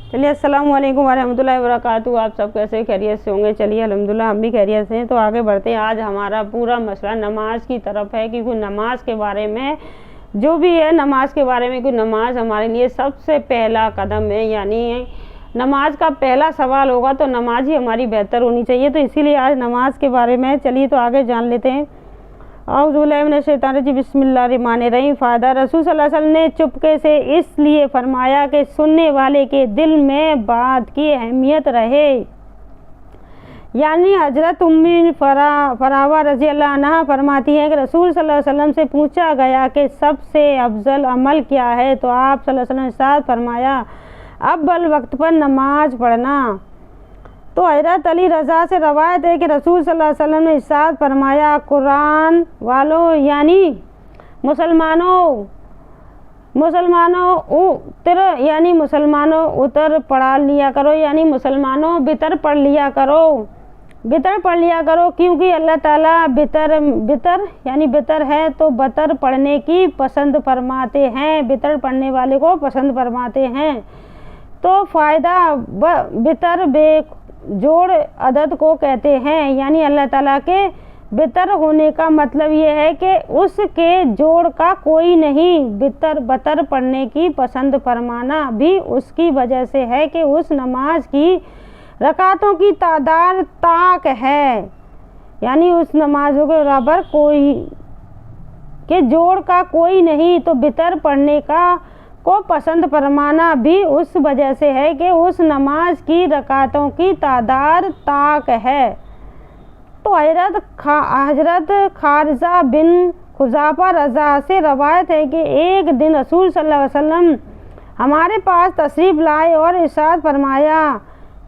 चलिए अस्सलाम वालेकुम वरहमतुल्लाहि वबरकातुहू। आप सब कैसे खैरियत से होंगे? चलिए अल्हम्दुलिल्लाह हम भी खैरियत से हैं। तो आगे बढ़ते हैं। आज हमारा पूरा मसला नमाज की तरफ है, क्योंकि नमाज के बारे में जो भी है, नमाज के बारे में, क्योंकि नमाज हमारे लिए सबसे पहला कदम है, यानी नमाज का पहला सवाल होगा तो नमाज ही हमारी बेहतर होनी चाहिए। तो इसीलिए आज नमाज के बारे में चलिए तो आगे जान लेते हैं। औज़ुबिल्लाहि बिस्मिल्लाहिर्रहमानिर्रहीम। फ़ायदा रसूल सल्लल्लाहु अलैहि वसल्लम ने चुपके से इसलिए फरमाया कि सुनने वाले के दिल में बात की अहमियत रहे। यानी हजरत उम्मी फरावा रज़ी अल्लाह अन्हा फरमाती हैं कि रसूल सल्लल्लाहु अलैहि वसल्लम से पूछा गया कि सबसे अफजल अमल क्या है, तो आप सल्लल्लाहु अलैहि वसल्लम ने इरशाद फरमाया अव्वल वक्त पर नमाज पढ़ना। तो हज़रत अली रज़ा से रवायत है कि रसूल सल्लल्लाहु अलैहि वसल्लम ने इरशाद फरमाया कुरान वालों यानी मुसलमानों उतर पढ़ा लिया करो, यानी मुसलमानों बितर पढ़ लिया करो, क्योंकि अल्लाह ताला बितर है तो बतर पढ़ने की पसंद फरमाते हैं, बितर पढ़ने वाले को पसंद फरमाते हैं। तो फ़ायदा बितर बेजोड़ अदद को कहते हैं, यानी अल्लाह ताला के बितर होने का मतलब ये है कि उसके जोड़ का कोई नहीं। बतर पढ़ने की पसंद फरमाना भी उसकी वजह से है कि उस नमाज की रकातों की तादाद ताक है, यानी उस नमाजों के बराबर कोई के जोड़ का कोई नहीं। तो बितर पढ़ने को पसंद फरमाना भी उस वजह से है कि उस नमाज की रकातों की तादाद ताक है। तो हजरत खारजा बिन खुजाफा रज़ा से रवायत है कि एक दिन रसूल सल्लल्लाहु अलैहि वसल्लम हमारे पास तशरीफ़ लाए और इरशाद फरमाया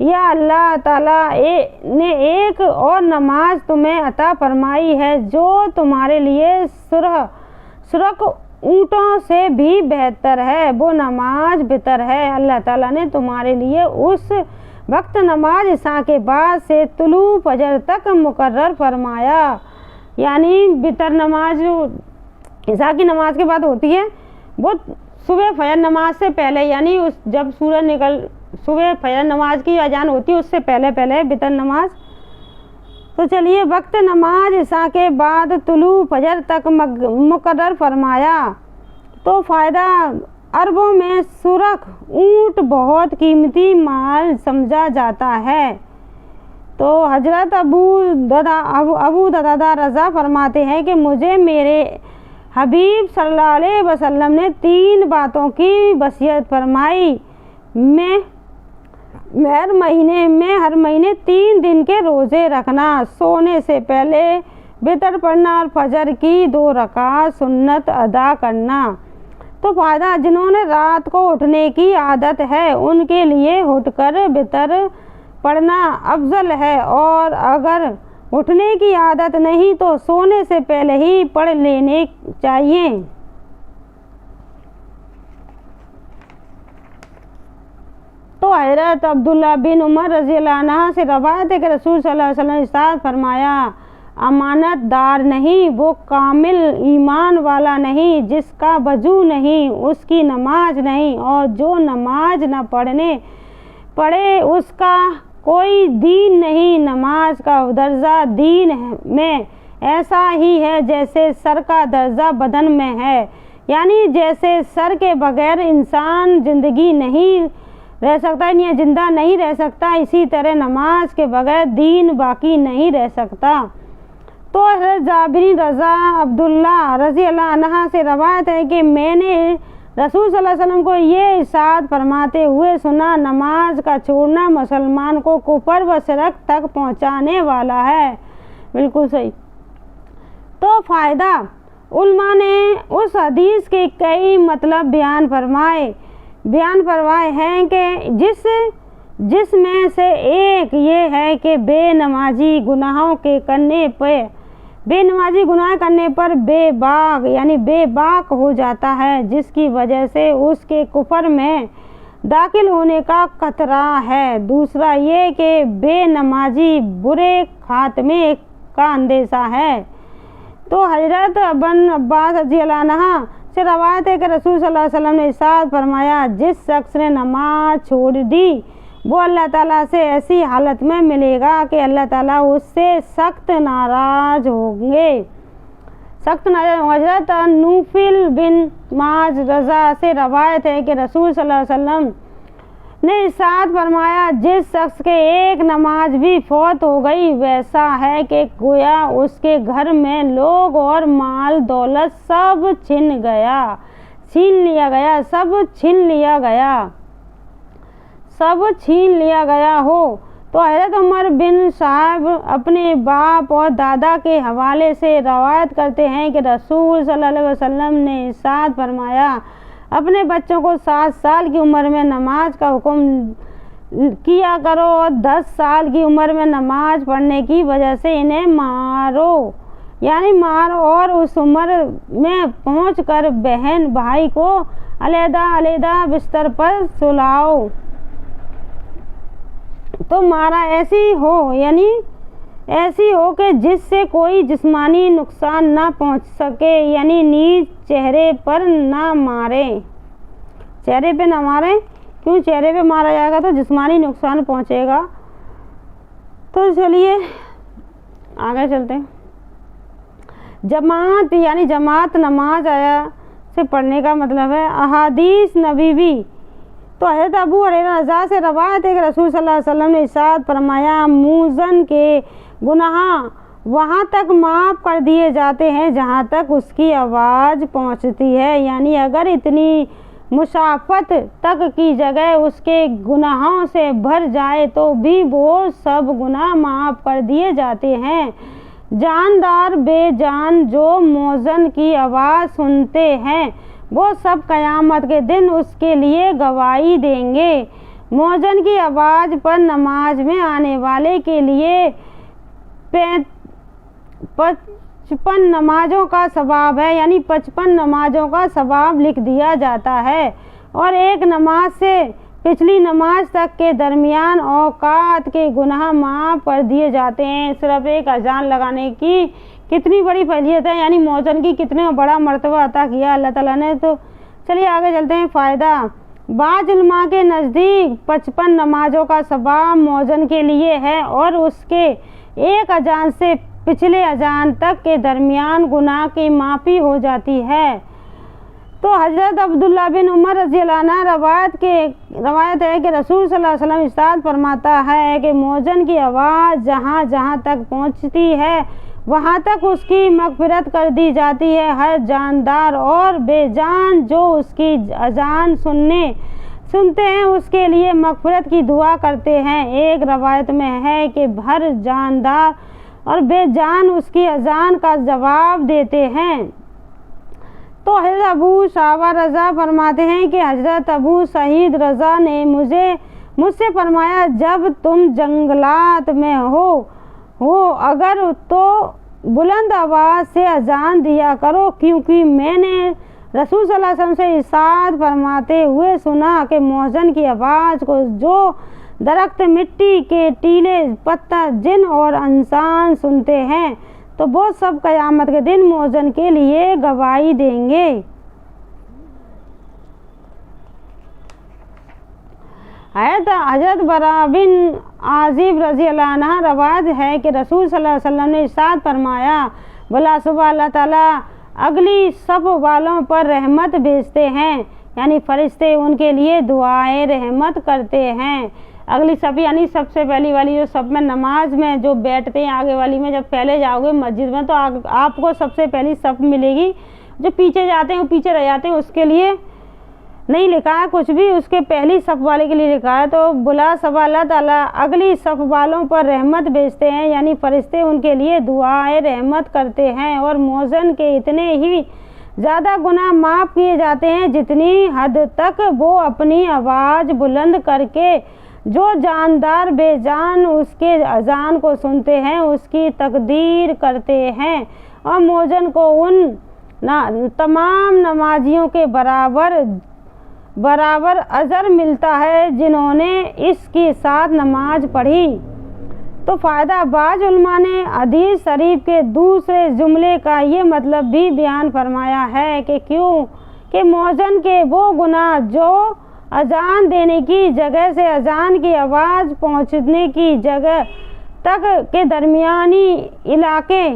या अल्लाह ताला ने एक और नमाज तुम्हें अता फरमाई है जो तुम्हारे लिए सुरख ऊँटों से भी बेहतर है, वो नमाज बितर है। अल्लाह ताला ने तुम्हारे लिए उस वक्त नमाज इशा के बाद से तुलू फजर तक मुकर्रर फरमाया। यानी बितर नमाज इशा की नमाज के बाद होती है, वो सुबह फजर नमाज से पहले, यानी जब सूरज सुबह फजर नमाज की अजान होती है उससे पहले बितर नमाज। तो चलिए वक्त नमाज इशा के बाद तुलू फजर तक मुकर्रर फरमाया। तो फ़ायदा अरबों में सुरख ऊँट बहुत कीमती माल समझा जाता है। तो हजरत अबू दरदा रज़ा फरमाते हैं कि मुझे मेरे हबीब सल्लल्लाहु अलैहि वसल्लम ने 3 बातों की वसीयत फरमाई। मैं हर महीने 3 दिन के रोज़े रखना, सोने से पहले बितर पढ़ना और फजर की 2 रकात सुन्नत अदा करना। तो फ़ायदा जिन्होंने रात को उठने की आदत है उनके लिए उठकर बितर पढ़ना अफजल है, और अगर उठने की आदत नहीं तो सोने से पहले ही पढ़ लेने चाहिए। तो हज़रत अब्दुल्ला बिन उमर रज़ी अल्लाह अन्हा से रवायत है कि रसूल सल्लल्लाहु अलैहि वसल्लम ने इरशाद फरमाया अमानतदार नहीं, वो कामिल ईमान वाला नहीं जिसका वजू नहीं, उसकी नमाज नहीं, और जो नमाज न पढ़े उसका कोई दीन नहीं। नमाज का दर्जा दीन में ऐसा ही है जैसे सर का दर्जा बदन में है, यानी जैसे सर के बगैर इंसान ज़िंदा नहीं रह सकता, इसी तरह नमाज के बगैर दीन बाकी नहीं रह सकता। तो हज़रत जाबिर रज़ा अब्दुल्ला रज़ी अल्लाह अन्हा से रवायत है कि मैंने रसूल सल्लल्लाहु अलैहि वसल्लम को ये इरशाद फरमाते हुए सुना नमाज का छोड़ना मुसलमान को कुफर व शिरक तक पहुँचाने वाला है। बिल्कुल सही। तो फ़ायदा उलमा ने उस हदीस के कई मतलब बयान फरमाए हैं कि जिसमें से एक ये है कि बेनमाजी गुनाह करने पर बेबाक हो जाता है, जिसकी वजह से उसके कुफर में दाखिल होने का खतरा है। दूसरा ये कि बेनमाजी बुरे खात्मे का अंदेशा है। तो हज़रत इब्न अब्बास रज़ी अल्लाह अन्हा से रवायत है कि रसूल सल्लल्लाहु अलैहि वसल्लम ने इरशाद फरमाया, जिस शख्स ने नमाज छोड़ दी वो अल्लाह ताला से ऐसी हालत में मिलेगा कि अल्लाह ताला उससे सख्त नाराज होंगे। हज़रत नूफिल बिन माज रज़ा से रवायत है कि रसूल सल्लल्लाहु अलैहि वसल्लम ने इरशाद फरमाया, जिस शख्स के एक नमाज भी फौत हो गई वैसा है कि गोया उसके घर में लोग और माल दौलत सब छीन लिया गया हो। तो हज़रत उमर बिन साहब अपने बाप और दादा के हवाले से रवायत करते हैं कि रसूल सल्लल्लाहु अलैहि वसल्लम ने इरशाद फरमाया, अपने बच्चों को 7 साल की उम्र में नमाज का हुक्म किया करो और 10 साल की उम्र में नमाज पढ़ने की वजह से इन्हें मारो और उस उम्र में पहुंचकर बहन भाई को अलग-अलग बिस्तर पर सुलाओ। तो मारा ऐसी हो कि जिससे कोई जिस्मानी नुकसान ना पहुंच सके, यानी नीज चेहरे पे ना मारे। क्यों चेहरे पे मारा जाएगा तो जिस्मानी नुकसान पहुंचेगा। तो चलिए आगे चलते हैं। जमात नमाज आया से पढ़ने का मतलब है अहादीस नबवी। तो हज़रत अबू हुरैरा रज़ा से रवायत है कि रसूल सल्लल्लाहु अलैहि वसल्लम ने इरशाद फरमाया, मुअज़्ज़िन के गुनाह वहाँ तक माफ़ कर दिए जाते हैं जहाँ तक उसकी आवाज़ पहुँचती है, यानी अगर इतनी मुसाफत तक की जगह उसके गुनाहों से भर जाए तो भी वो सब गुनाह माफ़ कर दिए जाते हैं। जानदार बेजान जो मुअज़्ज़िन की आवाज़ सुनते हैं वो सब क़यामत के दिन उसके लिए गवाही देंगे। मुअज़्ज़िन की आवाज़ पर नमाज में आने वाले के लिए 55 नमाजों का सवाब है, यानी 55 नमाजों का सवाब लिख दिया जाता है और एक नमाज से पिछली नमाज तक के दरमियान औकात के गुनाह माफ़ कर दिए जाते हैं। सिर्फ एक अजान लगाने की कितनी बड़ी फजीलत है, यानी मुअज़्ज़िन की कितने बड़ा मर्तबा अता किया अल्लाह ताला ने। तो चलिए आगे चलते हैं। फ़ायदा, बाज़ उलमा के नज़दीक 55 नमाजों का सवाब मुअज़्ज़िन के लिए है और उसके एक अजान से पिछले अजान तक के दरमियान गुनाह की माफ़ी हो जाती है। तो हज़रत अब्दुल्ला बिन उमर रज़ियल्लाहु अन्हु रवायत है कि रसूल सल्लल्लाहु अलैहि वसल्लम इरशाद फरमाता है कि मुअज़्ज़िन की आवाज़ जहाँ जहाँ तक पहुँचती है वहाँ तक उसकी मग़फ़िरत कर दी जाती है। हर जानदार और बेजान जो उसकी अजान सुनते हैं उसके लिए मग़फ़िरत की दुआ करते हैं। एक रवायत में है कि हर जानदार और बेजान उसकी अजान का जवाब देते हैं। तो हज़रत अबू शावा रज़ा फरमाते हैं कि हज़रत अबू सईद रज़ा ने मुझसे फरमाया, जब तुम जंगलात में हो अगर तो बुलंद आवाज़ से अजान दिया करो, क्योंकि मैंने रसूल सल्लल्लाहु अलैहि वसल्लम से इरशाद फरमाते हुए सुना कि मुअज़्ज़िन की आवाज़ को जो दरख्त, मिट्टी के टीले, पत्थर, जिन और इंसान सुनते हैं तो वो सब क़यामत के दिन मुअज़्ज़िन के लिए गवाही देंगे। हज़रत बरा बिन आज़िब रज़ियल्लाहु अन्हु रवायत है कि रसूल सल्लल्लाहु अलैहि वसल्लम ने इरशाद फरमाया, भला सुबह अल्लाह ताला अगली सब वालों पर रहमत भेजते हैं, यानी फरिश्ते उनके लिए दुआए रहमत करते हैं। अगली सब यानी सबसे पहली वाली जो सब में नमाज में जो बैठते हैं आगे वाली में, जब पहले जाओगे मस्जिद में तो आपको सबसे पहली सब मिलेगी। जो पीछे जाते हैं वो पीछे रह जाते हैं, उसके लिए नहीं लिखा है कुछ भी, उसके पहली सफ़ वाले के लिए लिखा है। तो बुला सबा अल्लाह ताला अगली सफ़ वालों पर रहमत भेजते हैं, यानी फरिश्ते उनके लिए दुआए रहमत करते हैं और मुअज़्ज़िन के इतने ही ज़्यादा गुनाह माफ़ किए जाते हैं जितनी हद तक वो अपनी आवाज़ बुलंद करके जो जानदार बेजान उसके अजान को सुनते हैं उसकी तकदीर करते हैं और मुअज़्ज़िन को उन तमाम नमाजियों के बराबर अजर मिलता है जिन्होंने इसके साथ नमाज पढ़ी। تو فائدہ بعض علماء نے حدیث شریف کے دوسرے جملے کا یہ مطلب بھی بیان فرمایا ہے کہ کیوں کہ مؤذن کے وہ گناہ جو اذان دینے کی جگہ سے اذان کی آواز پہنچنے کی جگہ تک کے درمیانی علاقے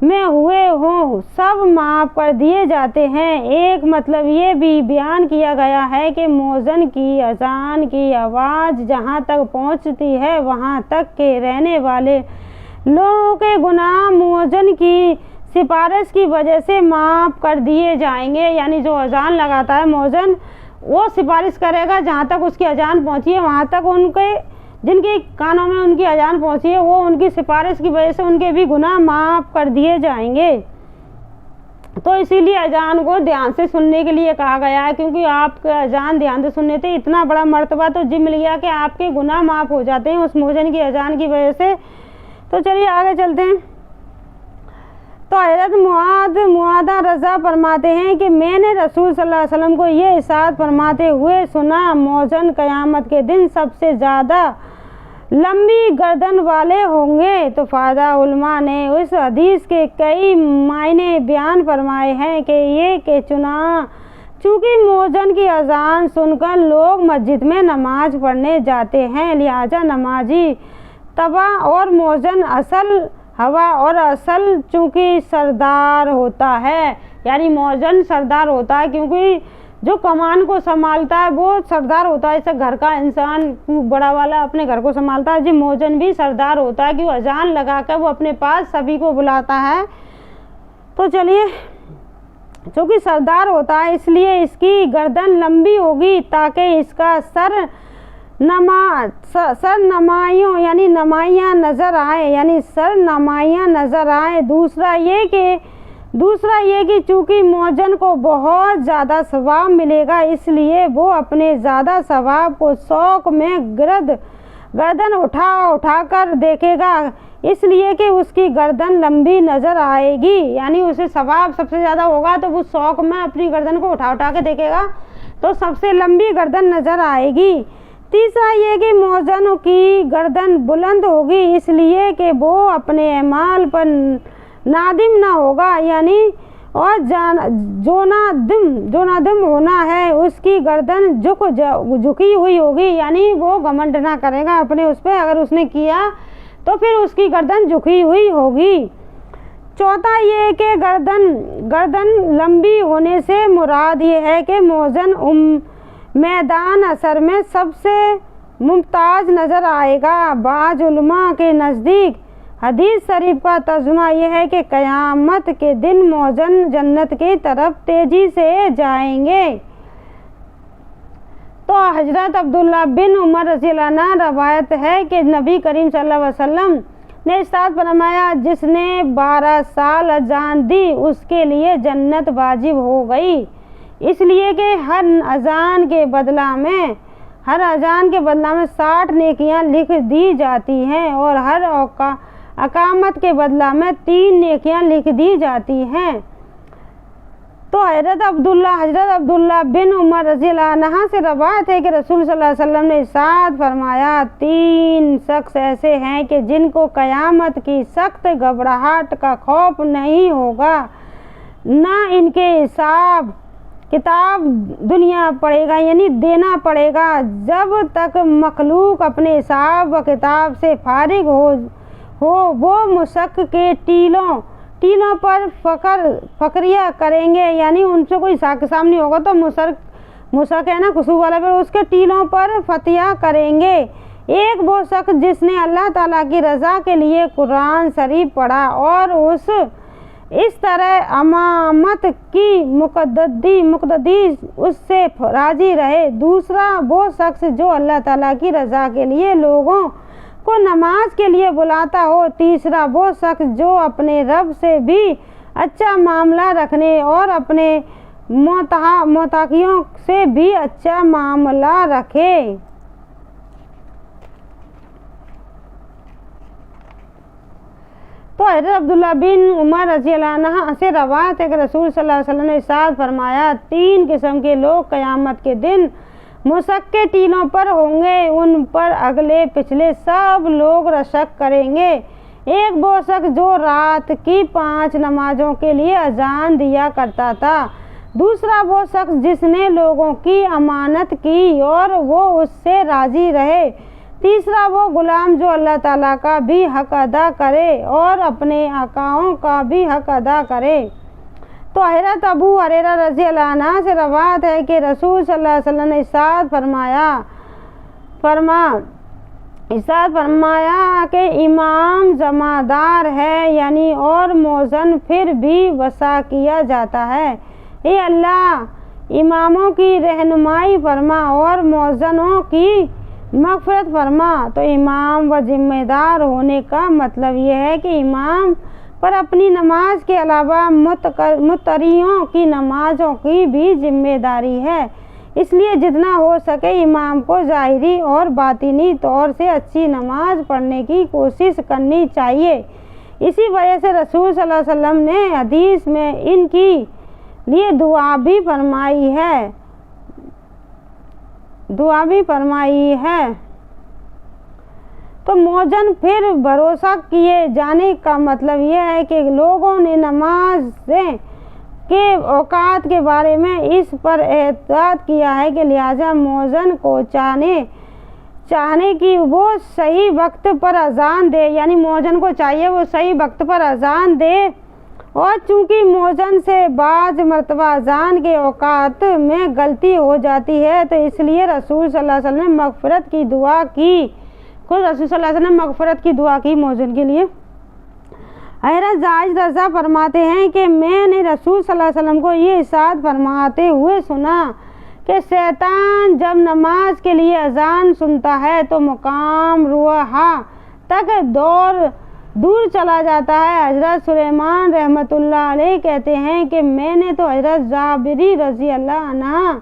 میں ہوئے ہوں سب معاف کر دیے جاتے ہیں۔ ایک مطلب یہ بھی بیان کیا گیا ہے کہ مؤذن کی اذان کی آواز جہاں تک پہنچتی ہے وہاں تک کے رہنے والے لوگوں کے گناہ مؤذن کی سفارش کی وجہ سے معاف کر دیے جائیں گے۔ یعنی جو اذان لگاتا ہے مؤذن وہ سفارش کرے گا جہاں تک اس کی اذان پہنچی ہے وہاں تک ان کے جن کے کانوں میں ان کی اذان پہنچی ہے وہ ان کی سفارش کی وجہ سے ان کے بھی گناہ معاف کر دیے جائیں گے۔ تو اسی لیے اذان کو دھیان سے سننے کے لیے کہا گیا ہے، کیونکہ آپ کا اذان دھیان سے سننے سے اتنا بڑا مرتبہ تو جی مل گیا کہ آپ کے گناہ معاف ہو جاتے ہیں اس مؤذن کی اذان کی وجہ سے۔ تو چلیے آگے چلتے ہیں۔ تو حضرت معاذ رضا فرماتے ہیں کہ میں نے رسول صلی اللہ علیہ وسلم کو یہ ارشاد فرماتے ہوئے سنا، مؤذن قیامت کے دن سب سے زیادہ لمبی گردن والے ہوں گے۔ تو فائدہ علماء نے اس حدیث کے کئی معنی بیان فرمائے ہیں کہ یہ کہ چونکہ مؤذن کی اذان سن کر لوگ مسجد میں نماز پڑھنے جاتے ہیں، لہٰذا نمازی تبع اور مؤذن اصل ہوا اور اصل چونکہ سردار ہوتا ہے، یعنی مؤذن سردار ہوتا ہے کیونکہ جو کمان کو سنبھالتا ہے وہ سردار ہوتا ہے، جیسے گھر کا انسان بڑا والا اپنے گھر کو سنبھالتا ہے، جی مؤذن بھی سردار ہوتا ہے کہ وہ اذان لگا کر وہ اپنے پاس سبھی کو بلاتا ہے۔ تو چلیے چونکہ سردار ہوتا ہے اس لیے اس کی گردن لمبی ہوگی تاکہ اس کا سر نمایاں یعنی نمایاں نظر آئے۔ دوسرا یہ کہ چونکہ مؤذن کو بہت زیادہ ثواب ملے گا اس لیے وہ اپنے زیادہ ثواب کو شوق میں گردن اٹھا کر دیکھے گا، اس لیے کہ اس کی گردن لمبی نظر آئے گی، یعنی اسے ثواب سب سے زیادہ ہوگا تو وہ شوق میں اپنی گردن کو اٹھا کے دیکھے گا تو سب سے لمبی گردن نظر آئے گی۔ تیسرا یہ کہ مؤذن کی گردن بلند ہوگی اس لیے کہ وہ اپنے اعمال پر نادم نہ ہوگا، یعنی اور جو نادم ہونا ہے اس کی گردن جھکی ہوئی ہوگی، یعنی وہ گھمنڈ نہ کرے گا اپنے اس پہ، اگر اس نے کیا تو پھر اس کی گردن جھکی ہوئی ہوگی۔ چوتھا یہ کہ گردن لمبی ہونے سے مراد یہ ہے کہ مؤذن میدان عصر میں سب سے ممتاز نظر آئے گا۔ بعض علماء کے نزدیک حدیث شریف کا ترجمہ یہ ہے کہ قیامت کے دن مؤذن جنت کی طرف تیزی سے جائیں گے۔ تو حضرت عبداللہ بن عمر رضی اللہ عنہ روایت ہے کہ نبی کریم صلی اللہ علیہ وسلم نے ارشاد فرمایا، جس نے 12 سال اذان دی اس کے لیے جنت واجب ہو گئی، اس لیے کہ ہر اذان کے بدلہ میں 60 نیکیاں لکھ دی جاتی ہیں اور ہر اقامت کے بدلہ میں 3 نیکیاں لکھ دی جاتی ہیں۔ تو حضرت عبداللہ بن عمر رضی اللہ عنہ سے روایت ہے کہ رسول صلی اللہ علیہ وسلم نے ارشاد فرمایا، 3 شخص ایسے ہیں کہ جن کو قیامت کی سخت گھبراہٹ کا خوف نہیں ہوگا، نہ ان کے حساب کتاب دنیا پڑے گا یعنی دینا پڑے گا، جب تک مخلوق اپنے حساب و کتاب سے فارغ ہو وہ مشق کے ٹیلوں پر فقریہ کریں گے، یعنی ان سے کوئی حساب کتاب نہیں ہوگا تو مشق ہے نا خشوع والا، پھر اس کے ٹیلوں پر فتح کریں گے۔ ایک وہ شخص جس نے اللہ تعالیٰ کی رضا کے لیے قرآن شریف پڑھا اور اس طرح امامت کی مقتدی اس سے راضی رہے۔ دوسرا وہ شخص جو اللہ تعالیٰ کی رضا کے لیے لوگوں کو نماز کے لیے بلاتا ہو۔ تیسرا وہ شخص جو اپنے رب سے بھی اچھا معاملہ رکھنے اور اپنے متقیوں سے بھی اچھا معاملہ رکھے۔ تو حضرت عبداللہ بن عمر رضی اللہ عنہ سے روایت ہے کہ رسول صلی اللہ علیہ وسلم نے ارشاد فرمایا، 3 قسم کے لوگ قیامت کے دن मुशक के टीलों पर होंगे, उन पर अगले पिछले सब लोग रशक करेंगे। एक वो शख्स जो रात की 5 नमाजों के लिए अजान दिया करता था, दूसरा वो शख्स जिसने लोगों की अमानत की और वो उससे राजी रहे, तीसरा वो गुलाम जो अल्लाह ताला का भी हक अदा करे और अपने आकाओं का भी हक अदा करे। तो हज़रत अबू हुरैरा रज़ी अल्लाह अन्हु से रवायत है कि रसूल सल्लल्लाहु अलैहि वसल्लम ने इरशाद फरमाया कि इमाम जमादार है, यानी और मौज़न फिर भी वसा किया जाता है। ए अल्लाह, इमामों की रहनुमाई फरमा और मौज़नों की मग़फ़िरत फरमा। तो इमाम व ज़िम्मेदार होने का मतलब यह है कि इमाम पर अपनी नमाज के अलावा मुत्तरियों की नमाज़ों की भी जिम्मेदारी है। इसलिए जितना हो सके इमाम को ज़ाहिरी और बातिनी तौर से अच्छी नमाज पढ़ने की कोशिश करनी चाहिए। इसी वजह से रसूल सल्लल्लाहु अलैहि वसल्लम ने हदीस में इनकी लिए दुआ भी फरमाई है। तो मौजन फिर भरोसा किए जाने का मतलब यह है कि लोगों ने नमाज के औकात के बारे में इस पर एहतियात किया है कि लिहाजा मौजन को चाहने की वो सही वक्त पर अजान दे, यानी मौजन को चाहिए वो सही वक्त पर अजान दे। और चूँकि मौजन से बाज़ मरतबा अजान के औकात में गलती हो जाती है, तो इसलिए रसूल सल्लल्लाहु अलैहि वसल्लम ने मग़फ़िरत की दुआ की। खुद रसूल सल्लल्लाहु अलैहि वसल्लम ने मग़फ़िरत की दुआ की मौजन के लिए। हज़रत जायद रज़ा फरमाते हैं कि मैंने रसूल सल्लल्लाहु अलैहि वसल्लम को ये इरशाद फरमाते हुए सुना कि शैतान जब नमाज के लिए अजान सुनता है तो मुकाम रुहा तक दूर चला जाता है। हज़रत सुलेमान रहमतुल्लाह अलैह कहते हैं कि मैंने तो हज़रत जाबिरी रज़ी अल्लाह अन्हा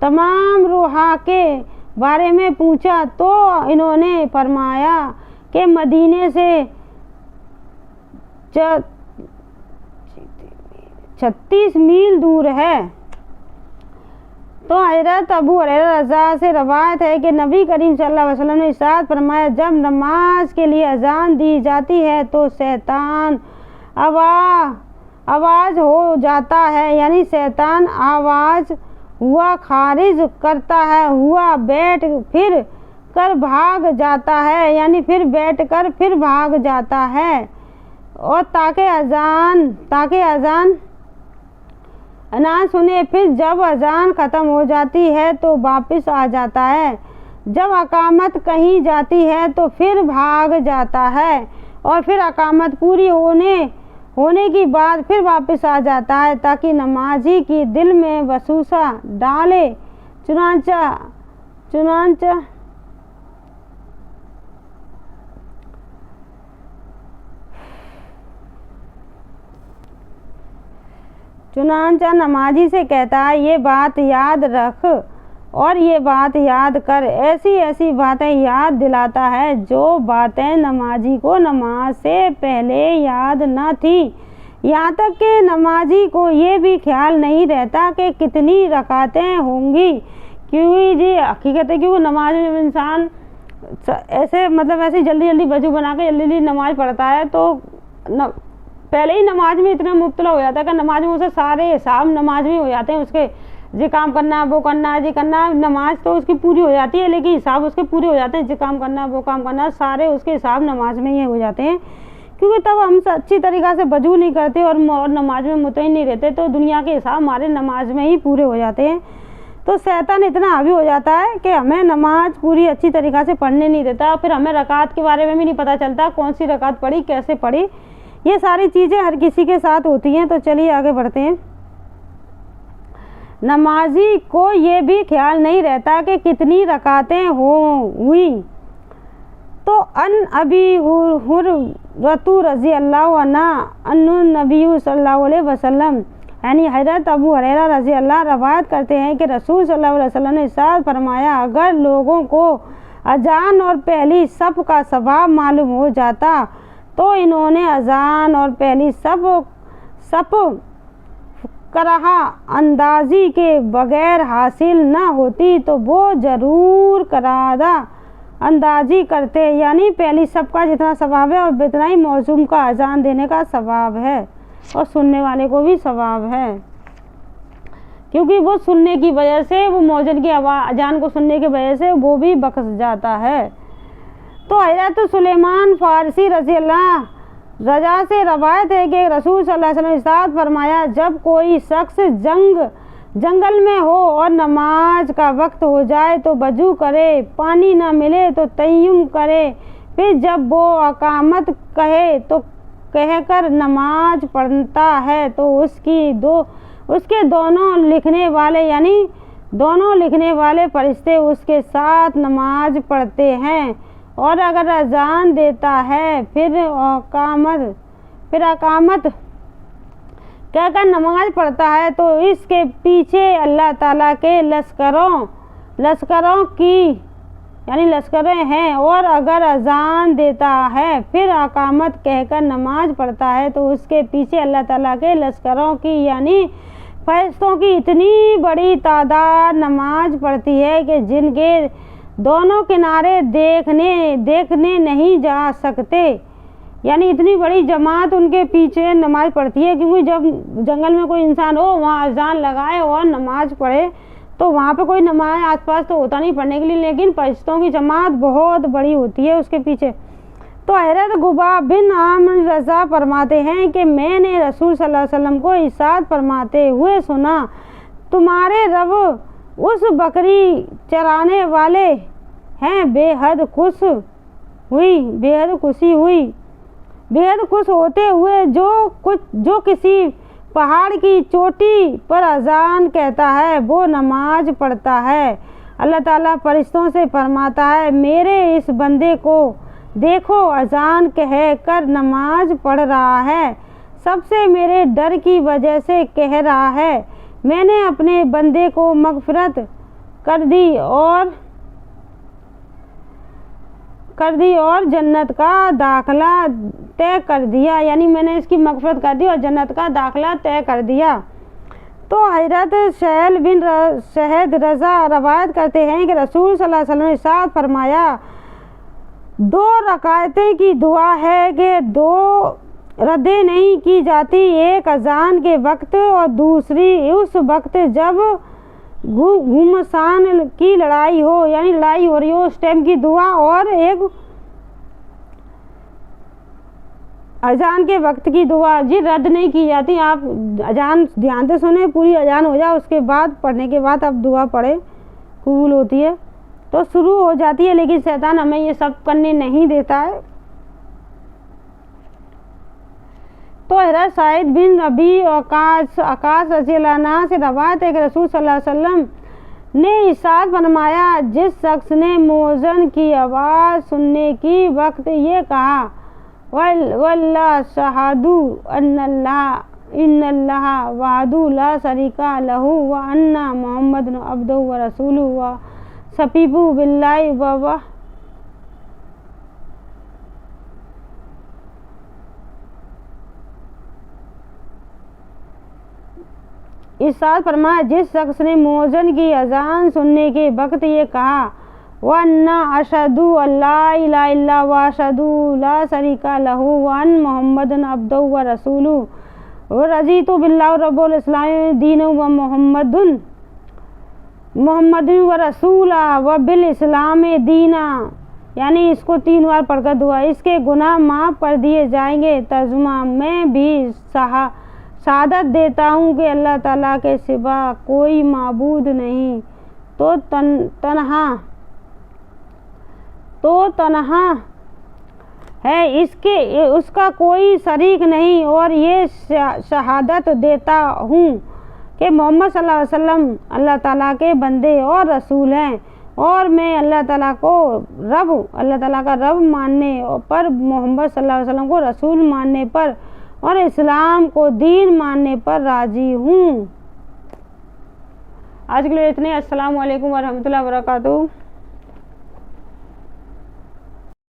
तमाम रुहा के बारे में पूछा तो इन्होंने फरमाया कि मदीने से 36 मील दूर है। तो हज़रत अबू हुरैरा रज़ा से रवायत है कि नबी करीम सल्लल्लाहु अलैहि वसल्लम ने इरशाद फरमाया, जब नमाज के लिए अजान दी जाती है तो शैतान आवाज़ हो जाता है, यानी शैतान आवाज़ हुआ खारिज करता है, हुआ बैठ फिर कर भाग जाता है, यानी फिर बैठ कर फिर भाग जाता है। और ताकि अजान ना सुने, फिर जब अजान ख़त्म हो जाती है तो वापस आ जाता है, जब अकामत कहीं जाती है तो फिर भाग जाता है, और फिर अकामत पूरी होने की बाद फिर वापस आ जाता है, ताकि नमाजी की दिल में वसूसा डाले। चुनांचा नमाजी से कहता है, ये बात याद रख और ये बात याद कर। ऐसी ऐसी बातें याद दिलाता है जो बातें नमाजी को नमाज से पहले याद न थी। यहाँ तक कि नमाजी को ये भी ख्याल नहीं रहता कि कितनी रकातें होंगी, क्योंकि ये हकीकत है कि वो नमाज में जब इंसान ऐसे जल्दी जल्दी वजू बना के जल्दी जल्दी नमाज पढ़ता है तो पहले ही नमाज में इतना मुब्तला हो जाता है कि नमाज में उसे सारे हिसाब नमाज में हो जाते हैं, उसके ये काम करना वो करना ये करना, नमाज तो उसकी पूरी हो जाती है लेकिन हिसाब उसके पूरे हो जाते हैं, ये काम करना वो काम करना, सारे उसके हिसाब नमाज में ही हो जाते हैं। क्योंकि तब हम अच्छी तरीक़ा से वजू नहीं करते और नमाज में मुतमिन नहीं रहते, तो दुनिया के हिसाब हमारे नमाज में ही पूरे हो जाते हैं। तो शैतान इतना हावी हो जाता है कि हमें नमाज पूरी अच्छी तरीक़ा से पढ़ने नहीं देता, फिर हमें रकात के बारे में भी नहीं पता चलता कौन सी रकात पढ़ी कैसे पढ़ी। ये सारी चीज़ें हर किसी के साथ होती हैं। तो चलिए आगे बढ़ते हैं। नमाजी को ये भी ख्याल नहीं रहता कि कितनी रकातें हुई। तो अन अबी हुरैरा रज़ी अल्लाह अन्हु नबी सल्लल्लाहु अलैहि वसल्लम, यानी हज़रत अबू हुरैरा रज़ी अल्लाह रवायत करते हैं कि रसूल सल्लल्लाहु अलैहि वसल्लम ने इरशाद फरमाया, अगर लोगों को अजान और पहली सफ़ का सवाब मालूम हो जाता तो इन्होंने अजान और पहली सफ़ करहा अंदाजी के बगैर हासिल न होती तो वो ज़रूर करादा अंदाजी करते। यानी पहली सबका जितना सवाब है और इतना ही मौजूम का अजान देने का सवाब है और सुनने वाले को भी सवाब है, क्योंकि वो सुनने की वजह से, वो मौजन की अजान को सुनने की वजह से वो भी बख्श जाता है। तो हज़रत सुलेमान फ़ारसी रज़ी अल्लाह रजा से रवायत है कि रसूल सल्लल्लाहु अलैहि वसल्लम इरशाद फरमाया, जब कोई शख्स जंगल में हो और नमाज का वक्त हो जाए तो वजू करे, पानी न मिले तो तयम्मुम करे, फिर जब वो अकामत कहे तो कहकर नमाज पढ़ता है तो उसके दोनों लिखने वाले यानी दोनों लिखने वाले फरिश्ते उसके साथ नमाज पढ़ते हैं। और अगर अजान देता है फिर अकामत कहकर नमाज पढ़ता है तो इसके पीछे अल्लाह ताला के लश्करों की यानी लश्करें हैं। और अगर अजान देता है फिर अकामत कहकर नमाज पढ़ता है तो उसके पीछे अल्लाह ताला के लश्करों की यानी फरिश्तों की इतनी बड़ी तादाद नमाज पढ़ती है कि जिनके दोनों किनारे देखने नहीं जा सकते। यानी इतनी बड़ी जमात उनके पीछे नमाज पढ़ती है, क्योंकि जब जंगल में कोई इंसान हो वहाँ अजान लगाए और नमाज पढ़े तो वहाँ पे कोई नमाज आसपास तो होता नहीं पढ़ने के लिए, लेकिन फरिश्तों की जमात बहुत बड़ी होती है उसके पीछे। तो हज़रत गुबाब बिन आमिर रज़ा फरमाते हैं कि मैंने रसूल सल्लल्लाहु अलैहि वसल्लम को इरशाद फरमाते हुए सुना, तुम्हारे रब उस बकरी चराने वाले हैं, बेहद खुश होते हुए जो किसी पहाड़ की चोटी पर अजान कहता है वो नमाज पढ़ता है। अल्लाह ताला फरिश्तों से फरमाता है, मेरे इस बंदे को देखो अजान कह कर नमाज पढ़ रहा है, सबसे मेरे डर की वजह से कह रहा है, मैंने अपने बंदे को मग़फ़िरत कर दी और जन्नत का दाखिला तय कर दिया। यानी मैंने इसकी मग़फ़िरत कर दी और जन्नत का दाखिला तय कर दिया। तो हज़रत सहल बिन शहद रज़ा रवायत करते हैं कि रसूल सल्लल्लाहु अलैहि वसल्लम ने इरशाद फरमाया, 2 रकायतें की दुआ है कि 2 रद्दें नहीं की जाती, एक अजान के वक्त और दूसरी उस वक्त जब घुमसान की लड़ाई हो, यानी लड़ाई हो रही हो उस टाइम की दुआ, और एक अजान के वक्त की दुआ जी रद्द नहीं की जाती। आप अजान ध्यान से सुने, पूरी अजान हो जाए उसके बाद पढ़ने के बाद आप दुआ पढ़े, कबूल होती है। तो शुरू हो जाती है, लेकिन शैतान हमें ये सब करने नहीं देता है। तो हज़रत साइद बिन रबी आकाश रज़ी अल्लाह अन्हु से रवायत है कि रसूल सल्लल्लाहु अलैहि वसल्लम ने इरशाद फरमाया, जिस शख्स ने मुअज्जिन की आवाज़ सुनने की वक्त ये कहा, वल्लाह शहादू इन्नल्लाह वहदहू ला शरीका लहू व अन्ना मुहम्मदन अब्दुहू व रसूलुहू व सफीहु बिल्लाहि व इरशाद फरमाया, जिस शख्स ने मुअज्जिन की अजान सुनने के वक्त ये कहा, वन्ना अशहदु अल्ला इलाहा इल्लल्लाह व अशहदु ला शरीका लहू व अन्न मुहम्मदन अब्दुहू व रसूलुहू व रज़ीतु बिल्लाहि रब्बिल इस्लाम दीनन व मुहम्मदन व रसूला व बिल इस्लाम दीना। यानी इसको 3 बार पढ़कर दुआ, इसके गुनाह माफ़ कर दिए जाएंगे। तर्जुमा, मैं भी शहादत देता हूँ कि अल्लाह ताला के सिवा कोई माबूद नहीं, तो तन्हा है, उसका कोई शरीक नहीं, और ये शहादत देता हूँ कि मोहम्मद सल्लल्लाहु अलैहि वसल्लम अल्लाह ताला के बंदे और रसूल हैं। और मैं अल्लाह ताला का रब मानने पर, मोहम्मद सल्लल्लाहु अलैहि वसल्लम को रसूल मानने पर और इस्लाम को दीन मानने पर राजी हूँ। आज के लिए इतने। अस्सलाम वालेकुम व रहमतुल्लाहि व बरकातुहू।